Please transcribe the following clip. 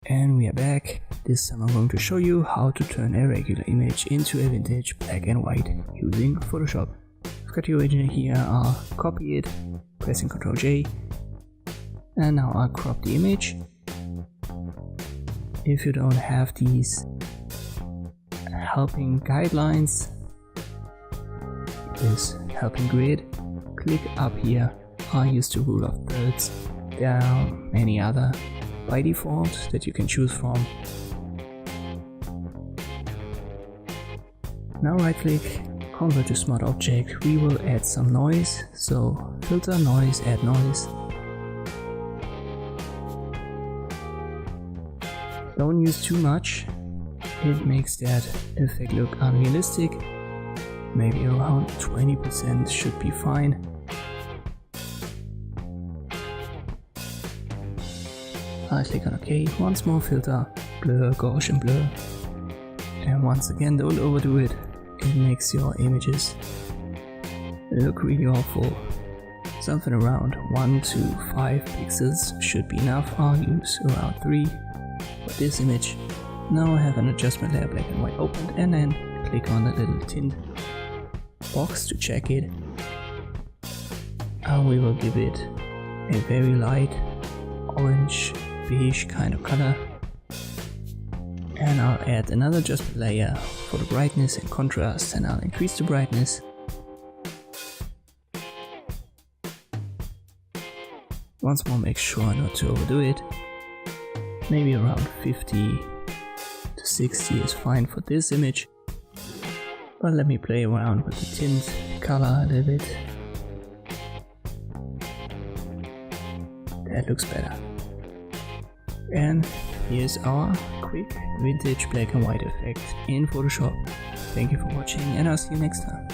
And we are back. This time I'm going to show you how to turn a regular image into a vintage black and white using Photoshop. I've got the original here, I'll copy it, pressing Ctrl J, and now I'll crop the image. If you don't have these helping guidelines, this helping grid, click up here. I'll use the rule of thirds. There are many other by default that you can choose from. Now right click, convert to smart object. We will add some noise, so filter, noise, add noise. Don't use too much, it makes that effect look unrealistic. Maybe around 20% should be fine. I click on OK, once more filter, blur, Gaussian blur, and once again don't overdo it, it makes your images look really awful. Something around 1 to 5 pixels should be enough. I'll use around 3 for this image. Now I have an adjustment layer black and white opened, and then click on the little tint box to check it. We will give it a very light orange beige kind of color, and I'll add another adjustment layer for the brightness and contrast, and I'll increase the brightness. Once more, make sure not to overdo it. Maybe around 50 to 60 is fine for this image, but let me play around with the tint color a little bit. That looks better. And here's our quick vintage black and white effect in Photoshop. Thank you for watching, and I'll see you next time.